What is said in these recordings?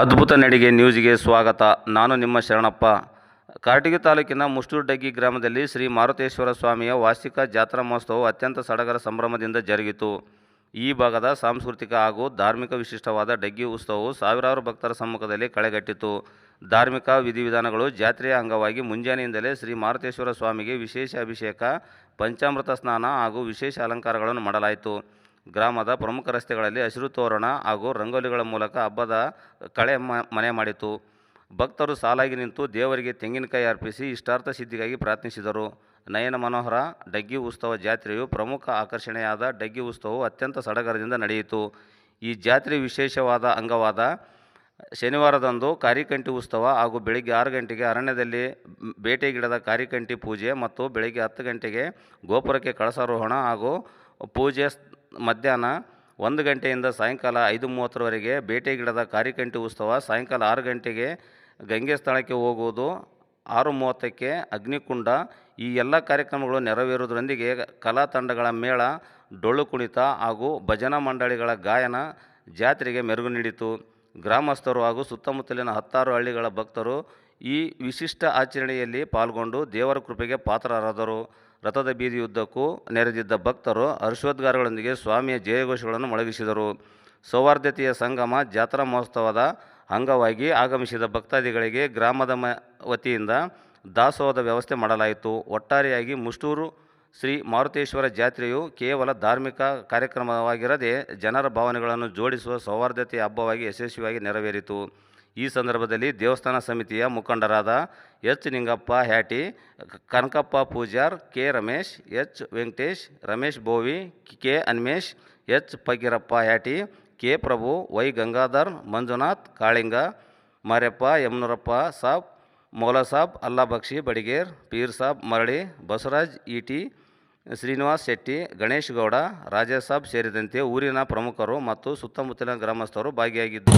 ಅದ್ಭುತ ನಡಿಗೆ ನ್ಯೂಸ್ಗೆ ಸ್ವಾಗತ. ನಾನು ನಿಮ್ಮ ಶರಣಪ್ಪ. ಕಾರಟಗಿ ತಾಲೂಕಿನ ಮುಷ್ಟೂರು-ಡಗ್ಗಿ ಗ್ರಾಮದಲ್ಲಿ ಶ್ರೀ ಮಾರುತೇಶ್ವರ ಸ್ವಾಮಿಯ ವಾರ್ಷಿಕ ಜಾತ್ರಾ ಮಹೋತ್ಸವವು ಅತ್ಯಂತ ಸಡಗರ ಸಂಭ್ರಮದಿಂದ ಜರುಗಿತು. ಈ ಭಾಗದ ಸಾಂಸ್ಕೃತಿಕ ಹಾಗೂ ಧಾರ್ಮಿಕ ವಿಶಿಷ್ಟವಾದ ಡಗ್ಗಿ ಉತ್ಸವವು ಸಾವಿರಾರು ಭಕ್ತರ ಸಮ್ಮುಖದಲ್ಲಿ ಕಳೆಗಟ್ಟಿತು. ಧಾರ್ಮಿಕ ವಿಧಿವಿಧಾನಗಳು ಜಾತ್ರೆಯ ಅಂಗವಾಗಿ ಮುಂಜಾನೆಯಿಂದಲೇ ಶ್ರೀ ಮಾರುತೇಶ್ವರ ಸ್ವಾಮಿಗೆ ವಿಶೇಷ ಅಭಿಷೇಕ, ಪಂಚಾಮೃತ ಸ್ನಾನ ಹಾಗೂ ವಿಶೇಷ ಅಲಂಕಾರಗಳನ್ನು ಮಾಡಲಾಯಿತು. ಗ್ರಾಮದ ಪ್ರಮುಖ ರಸ್ತೆಗಳಲ್ಲಿ ಹಸಿರು ತೋರಣ ಹಾಗೂ ರಂಗೋಲಿಗಳ ಮೂಲಕ ಹಬ್ಬದ ಕಳೆ ಮನೆ ಮಾಡಿತು. ಭಕ್ತರು ಸಾಲಾಗಿ ನಿಂತು ದೇವರಿಗೆ ತೆಂಗಿನಕಾಯಿ ಅರ್ಪಿಸಿ ಇಷ್ಟಾರ್ಥ ಸಿದ್ಧಿಗಾಗಿ ಪ್ರಾರ್ಥಿಸಿದರು. ನಯನ ಮನೋಹರ ಡಗ್ಗಿ ಉತ್ಸವ ಜಾತ್ರೆಯು ಪ್ರಮುಖ ಆಕರ್ಷಣೆಯಾದ ಡಗ್ಗಿ ಉತ್ಸವವು ಅತ್ಯಂತ ಸಡಗರದಿಂದ ನಡೆಯಿತು. ಈ ಜಾತ್ರೆ ವಿಶೇಷವಾದ ಅಂಗವಾದ ಶನಿವಾರದಂದು ಕಾರಿಕಂಟಿ ಉತ್ಸವ ಹಾಗೂ ಬೆಳಗ್ಗೆ 6 ಗಂಟೆಗೆ ಅರಣ್ಯದಲ್ಲಿ ಬೇಟೆ ಗಿಡದ ಕಾರಿಕಂಟಿ ಪೂಜೆ ಮತ್ತು ಬೆಳಗ್ಗೆ 10 ಗಂಟೆಗೆ ಗೋಪುರಕ್ಕೆ ಕಳಸಾರೋಹಣ ಹಾಗೂ ಪೂಜೆ. ಮಧ್ಯಾಹ್ನ 1 ಗಂಟೆಯಿಂದ ಸಾಯಂಕಾಲ 5:30ವರೆಗೆ ಬೇಟೆ ಗಿಡದ ಕಾರಿಕಂಟಿ ಉತ್ಸವ. ಸಾಯಂಕಾಲ 6 ಗಂಟೆಗೆ ಗಂಗೆ ಸ್ಥಳಕ್ಕೆ ಹೋಗುವುದು. 6:30ಕ್ಕೆ ಅಗ್ನಿಕುಂಡ. ಈ ಎಲ್ಲ ಕಾರ್ಯಕ್ರಮಗಳು ನೆರವೇರುವುದರೊಂದಿಗೆ ಕಲಾ ತಂಡಗಳ ಮೇಳ, ಡೊಳ್ಳು ಕುಣಿತ ಹಾಗೂ ಭಜನಾ ಮಂಡಳಿಗಳ ಗಾಯನ ಜಾತ್ರೆಗೆ ಮೆರುಗು ನೀಡಿತು. ಗ್ರಾಮಸ್ಥರು ಹಾಗೂ ಸುತ್ತಮುತ್ತಲಿನ 10 ಹಳ್ಳಿಗಳ ಭಕ್ತರು ಈ ವಿಶಿಷ್ಟ ಆಚರಣೆಯಲ್ಲಿ ಪಾಲ್ಗೊಂಡು ದೇವರ ಕೃಪೆಗೆ ಪಾತ್ರರಾದರು. ರಥದ ಬೀದಿಯುದ್ದಕ್ಕೂ ನೆರೆದಿದ್ದ ಭಕ್ತರು ಹರ್ಷೋದ್ಗಾರಗಳೊಂದಿಗೆ ಸ್ವಾಮಿಯ ಜಯಘೋಷಗಳನ್ನು ಮೊಳಗಿಸಿದರು. ಸೌಹಾರ್ದತೆಯ ಸಂಗಮ ಜಾತ್ರಾ ಮಹೋತ್ಸವದ ಅಂಗವಾಗಿ ಆಗಮಿಸಿದ ಭಕ್ತಾದಿಗಳಿಗೆ ಗ್ರಾಮದ ವತಿಯಿಂದ ದಾಸೋಹದ ವ್ಯವಸ್ಥೆ ಮಾಡಲಾಯಿತು. ಒಟ್ಟಾರೆಯಾಗಿ ಮುಷ್ಟೂರು ಶ್ರೀ ಮಾರುತೇಶ್ವರ ಜಾತ್ರೆಯು ಕೇವಲ ಧಾರ್ಮಿಕ ಕಾರ್ಯಕ್ರಮವಾಗಿರದೆ ಜನರ ಭಾವನೆಗಳನ್ನು ಜೋಡಿಸುವ ಸೌಹಾರ್ದತೆಯ ಹಬ್ಬವಾಗಿ ಯಶಸ್ವಿಯಾಗಿ ನೆರವೇರಿತು. ಈ ಸಂದರ್ಭದಲ್ಲಿ ದೇವಸ್ಥಾನ ಸಮಿತಿಯ ಮುಖಂಡರಾದ H. Ningappa Hyati, Kanakappa Pujar, K. Ramesh, H. Venkatesh, Ramesh Bovi, K. Anmesh, H. Fakirappa Hyati, K. Prabhu, Y. Gangadhar, Manjunath, Kalinga, Maryappa, Yamanurappa Sab, Maulasab, Alla Bakshi Badiger, peer Sab ಮರಳಿ, ಬಸವರಾಜ್ ಈಟಿ, ಶ್ರೀನಿವಾಸ್ ಶೆಟ್ಟಿ, ಗಣೇಶ್ ಗೌಡ, ರಾಜೇಶ್ ಸಾಬ್ ಸೇರಿದಂತೆ ಊರಿನ ಪ್ರಮುಖರು ಮತ್ತು ಸುತ್ತಮುತ್ತಲಿನ ಗ್ರಾಮಸ್ಥರು ಭಾಗಿಯಾಗಿದ್ದರು.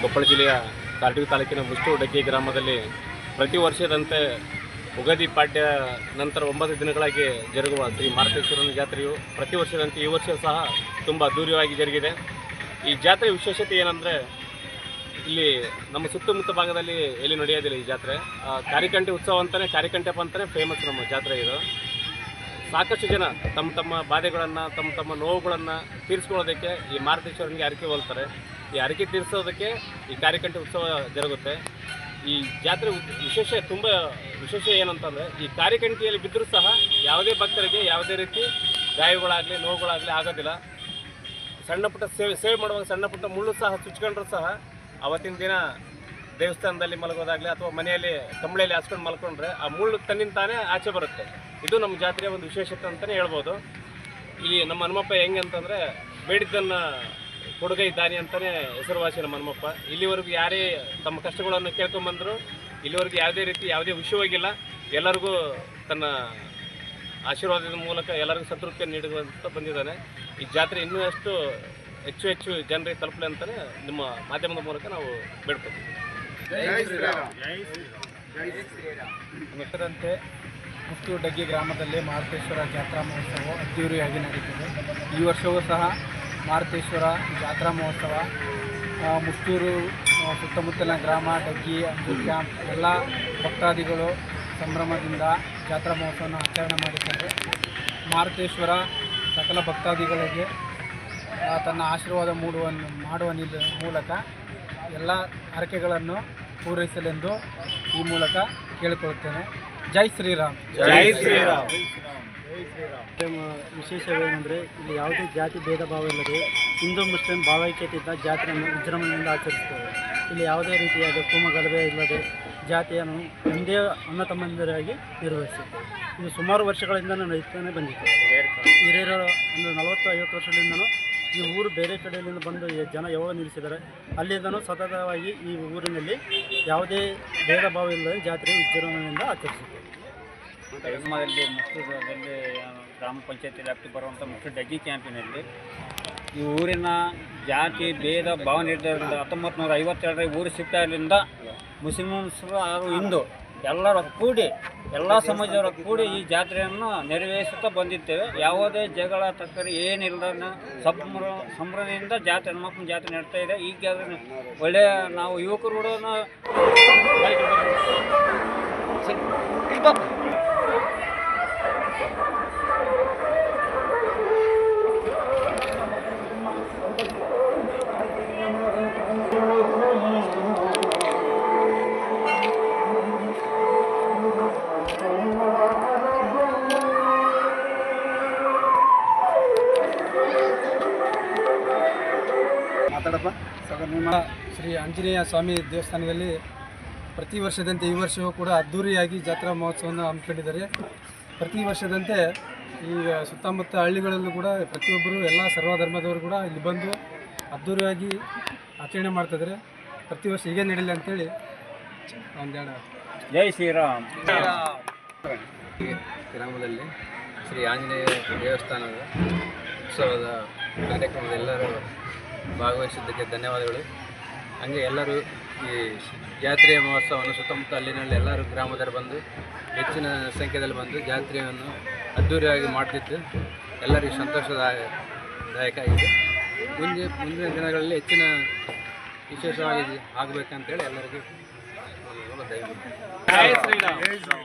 ಕೊಪ್ಪಳ ಜಿಲ್ಲೆಯ ಕಾರಟಗಿ ತಾಲೂಕಿನ ಮುಷ್ಟೂರು ಡಗ್ಗಿ ಗ್ರಾಮದಲ್ಲಿ ಪ್ರತಿ ವರ್ಷದಂತೆ ಉಗಾದಿ ಪಾಡ್ಯ ನಂತರ 9 ದಿನಗಳಾಗಿ ಜರುಗುವ ಶ್ರೀ ಮಾರುತೇಶ್ವರನ ಜಾತ್ರೆಯು ಪ್ರತಿ ವರ್ಷದಂತೆ ಈ ವರ್ಷ ಸಹ ತುಂಬ ಅದ್ದೂರಿಯಾಗಿ ಜರುಗಿದೆ. ಈ ಜಾತ್ರೆ ವಿಶೇಷತೆ ಏನಂದರೆ ಇಲ್ಲಿ ನಮ್ಮ ಸುತ್ತಮುತ್ತ ಭಾಗದಲ್ಲಿ ಎಲ್ಲಿ ನಡೆಯೋದಿಲ್ಲ ಈ ಜಾತ್ರೆ. ಕಾರಿಕಂಠೆ ಉತ್ಸವ ಅಂತಲೇ ಕಾರಿಕಂಠೆಪ್ಪ ಅಂತಲೇ ಫೇಮಸ್ ನಮ್ಮ ಜಾತ್ರೆ ಇದು. ಸಾಕಷ್ಟು ಜನ ತಮ್ಮ ತಮ್ಮ ಬಾಧೆಗಳನ್ನು ತಮ್ಮ ನೋವುಗಳನ್ನು ತೀರಿಸ್ಕೊಳ್ಳೋದಕ್ಕೆ ಈ ಮಾರುತೇಶ್ವರನಿಗೆ ಹರಕೆ ಹೋಲ್ತಾರೆ. ಈ ಹರಕೆ ತೀರಿಸೋದಕ್ಕೆ ಈ ಕಾರಿಕಂಠೆ ಉತ್ಸವ ಜರುಗುತ್ತೆ. ಈ ಜಾತ್ರೆ ತುಂಬ ವಿಶೇಷ ಏನಂತಂದರೆ ಈ ಕಾರಿಕಂಠಿಯಲ್ಲಿ ಬಿದ್ದರೂ ಸಹ ಯಾವುದೇ ಭಕ್ತರಿಗೆ ಯಾವುದೇ ರೀತಿ ಗಾಯಗಳಾಗಲಿ ನೋವುಗಳಾಗಲಿ ಆಗೋದಿಲ್ಲ. ಸಣ್ಣ ಪುಟ್ಟ ಸೇವೆ ಮಾಡುವಾಗ ಸಣ್ಣ ಪುಟ್ಟ ಮುಳ್ಳು ಸಹ ಚುಚ್ಕೊಂಡ್ರೂ ಸಹ ಅವತ್ತಿನ ದಿನ ದೇವಸ್ಥಾನದಲ್ಲಿ ಮಲಗೋದಾಗಲಿ ಅಥವಾ ಮನೆಯಲ್ಲಿ ಕಂಬಳಿಯಲ್ಲಿ ಹಾಸ್ಕೊಂಡು ಮಲ್ಕೊಂಡ್ರೆ ಆ ಮುಳ್ಳು ತನ್ನಿಂದ ತಾನೇ ಆಚೆ ಬರುತ್ತೆ. ಇದು ನಮ್ಮ ಜಾತ್ರೆಯ ಒಂದು ವಿಶೇಷತೆ ಅಂತಲೇ ಹೇಳ್ಬೋದು. ಇಲ್ಲಿ ನಮ್ಮ ಹನುಮಪ್ಪ ಹೆಂಗೆ ಅಂತಂದರೆ ಬೇಡಿದ್ದನ್ನು ಕೊಡುಗೈ ದಾನಿ ಅಂತಲೇ ಹೆಸರುವಾಸಿ ನಮ್ಮ ಹನುಮಪ್ಪ. ಇಲ್ಲಿವರೆಗೂ ಯಾರೇ ತಮ್ಮ ಕಷ್ಟಗಳನ್ನು ಕೇಳ್ಕೊಂಬಂದರು ಇಲ್ಲಿವರೆಗೂ ಯಾವುದೇ ರೀತಿ ಯಾವುದೇ ವಿಷಯವಾಗಿಲ್ಲ. ಎಲ್ಲರಿಗೂ ತನ್ನ ಆಶೀರ್ವಾದದ ಮೂಲಕ ಎಲ್ಲರಿಗೂ ಸಂತೃಪ್ತಿಯನ್ನು ನೀಡುವಂತ ಬಂದಿದ್ದಾನೆ. ಈ ಜಾತ್ರೆ ಇನ್ನೂ ಹೆಚ್ಚು ಜನರಿಗೆ ತಲುಪಲಿ ಅಂತಲೇ ನಿಮ್ಮ ಮಾಧ್ಯಮದ ಮೂಲಕ ನಾವು ಬೇಡ್ಕೊತೀವಿ. ನಮಸ್ಕಾರಂತೆ ಮುಷ್ಟೂರು ಡಗ್ಗಿ ಗ್ರಾಮದಲ್ಲಿ ಮಾರುತೇಶ್ವರ ಜಾತ್ರಾ ಮಹೋತ್ಸವ ಅದ್ದೂರಿಯಾಗಿ ನಡೀತಿದೆ. ಈ ವರ್ಷವೂ ಸಹ ಮಾರುತೇಶ್ವರ ಜಾತ್ರಾ ಮಹೋತ್ಸವ ಮುಷ್ಟೂರು ಸುತ್ತಮುತ್ತಲಿನ ಗ್ರಾಮ ಡಗ್ಗಿ ಅಂಜೂರು ಕ್ಯಾಂಪ್ ಎಲ್ಲ ಭಕ್ತಾದಿಗಳು ಸಂಭ್ರಮದಿಂದ ಜಾತ್ರಾ ಮಹೋತ್ಸವವನ್ನು ಆಚರಣೆ ಮಾಡಿದ್ದಾರೆ. ಮಾರುತೇಶ್ವರ ಸಕಲ ಭಕ್ತಾದಿಗಳಿಗೆ ತನ್ನ ಆಶೀರ್ವಾದ ಮಾಡುವ ಮೂಲಕ ಎಲ್ಲ ಹರಕೆಗಳನ್ನು ಪೂರೈಸಲೆಂದು ಈ ಮೂಲಕ ಕೇಳಿಕೊಳ್ಳುತ್ತೇನೆ. ಜೈ ಶ್ರೀರಾಮ್. ಜೈ ಶ್ರೀರಾಮ್. ವಿಶೇಷವೇನೆಂದರೆ ಇಲ್ಲಿ ಯಾವುದೇ ಜಾತಿ ಭೇದ ಭಾವ ಇಲ್ಲದೆ ಹಿಂದೂ ಮುಸ್ಲಿಂ ಭಾವೈಕ್ಯತೆಯಿಂದ ಜಾತ್ರೆಯನ್ನು ವಿಜೃಂಭಣೆಯಿಂದ ಆಚರಿಸುತ್ತೇವೆ. ಇಲ್ಲಿ ಯಾವುದೇ ರೀತಿಯಾದ ಕೋಮ ಗಲಭೆ ಇಲ್ಲದೆ ಜಾತಿಯನ್ನು ಒಂದೇ ಅಣ್ಣ ತಮ್ಮಂದಿರಾಗಿ ನಿರ್ವಹಿಸುತ್ತೇವೆ. ಇದು ಸುಮಾರು ವರ್ಷಗಳಿಂದ ನಡೆಯುತ್ತಾನೆ ಬಂದಿದೆ. ಹಿರಿಯರು ಒಂದು 40-50 ವರ್ಷದಿಂದನೂ ಈ ಊರು ಬೇರೆ ಕಡೆಯಿಂದ ಬಂದು ಜನ ಯಾವಾಗ ನಿಲ್ಲಿಸಿದ್ದಾರೆ ಅಲ್ಲಿಂದನೂ ಸತತವಾಗಿ ಈ ಊರಿನಲ್ಲಿ ಯಾವುದೇ ಭೇದ ಭಾವ ಇಲ್ಲದೆ ಜಾತ್ರೆ ವಿಜೃಂಭಣೆಯಿಂದ ಆಚರಿಸುತ್ತೇವೆ. ಗ್ರಾಮದಲ್ಲಿ ಮುಸ್ಟೂರಲ್ಲಿ ಗ್ರಾಮ ಪಂಚಾಯತಿ ವ್ಯಾಪ್ತಿ ಬರುವಂಥ ಮುಸ್ಟೂರು ಡಗ್ಗಿ ಕ್ಯಾಂಪಿನಲ್ಲಿ ಈ ಊರಿನ ಜಾತಿ ಭೇದ ಭಾವ ನಿರ್ಧಾರದಿಂದ 1952ರಲ್ಲಿ ಊರು ಶಿಫ್ಟಾಗಲಿಂದ ಮುಸ್ಲಿಮ್ಸರು ಹಾಗೂ ಹಿಂದೂ ಎಲ್ಲರ ಕೂಡಿ ಎಲ್ಲ ಸಮಾಜದವರ ಕೂಡಿ ಈ ಜಾತ್ರೆಯನ್ನು ನೆರವೇರಿಸುತ್ತಾ ಬಂದಿದ್ದೇವೆ. ಯಾವುದೇ ಜಗಳ ತಕ್ಕರೆ ಏನಿಲ್ಲದ ಸಂಭ್ರಮದಿಂದ ಜಾತ್ರೆ ಹೆಣ್ಮಕ್ಳ ಜಾತ್ರೆ ನಡ್ತಾ ಇದೆ. ಈಗ ಒಳ್ಳೆಯ ನಾವು ಯುವಕರು ಕೂಡ ನಿಮ್ಮ ಶ್ರೀ ಆಂಜನೇಯ ಸ್ವಾಮಿ ದೇವಸ್ಥಾನದಲ್ಲಿ ಪ್ರತಿ ವರ್ಷದಂತೆ ಈ ವರ್ಷವೂ ಕೂಡ ಅದ್ಧೂರಿಯಾಗಿ ಜಾತ್ರಾ ಮಹೋತ್ಸವವನ್ನು ಹಮ್ಮಿಕೊಂಡಿದ್ದಾರೆ. ಪ್ರತಿ ವರ್ಷದಂತೆ ಈ ಸುತ್ತಮುತ್ತ ಹಳ್ಳಿಗಳಲ್ಲೂ ಕೂಡ ಪ್ರತಿಯೊಬ್ಬರು ಎಲ್ಲ ಸರ್ವಧರ್ಮದವರು ಕೂಡ ಇಲ್ಲಿ ಬಂದು ಅದ್ಧೂರಿಯಾಗಿ ಆಚರಣೆ ಮಾಡ್ತಿದ್ದಾರೆ. ಪ್ರತಿ ವರ್ಷ ಹೀಗೆ ನಡೀಲಿ ಅಂತೇಳಿ ಒಂದೆರಡು ಜೈ ಶ್ರೀರಾಮ್. ಗ್ರಾಮದಲ್ಲಿ ಶ್ರೀ ಆಂಜನೇಯ ದೇವಸ್ಥಾನದ ಉತ್ಸವದ ಕಾರ್ಯಕ್ರಮದ ಎಲ್ಲರೂ ಭಾಗವಹಿಸಿದ್ದಕ್ಕೆ ಧನ್ಯವಾದಗಳು. ಹಾಗೆ ಎಲ್ಲರೂ ಈ ಜಾತ್ರೆಯ ಮಹೋತ್ಸವವನ್ನು ಸುತ್ತಮುತ್ತ ಅಲ್ಲಿನಲ್ಲಿ ಎಲ್ಲರೂ ಗ್ರಾಮದವರು ಬಂದು ಹೆಚ್ಚಿನ ಸಂಖ್ಯೆಯಲ್ಲಿ ಬಂದು ಜಾತ್ರೆಯನ್ನು ಅದ್ಧೂರಿಯಾಗಿ ಮಾಡ್ತಿದ್ದು ಎಲ್ಲರಿಗೂ ಸಂತೋಷದಾಯಕ ಆಗಿದೆ. ಮುಂದಿನ ದಿನಗಳಲ್ಲಿ ಹೆಚ್ಚಿನ ವಿಶೇಷವಾಗಿ ಆಗಬೇಕಂತೇಳಿ ಎಲ್ಲರಿಗೂ ದಯವಿಟ್ಟು. ಜೈ ಶ್ರೀರಾಮ್.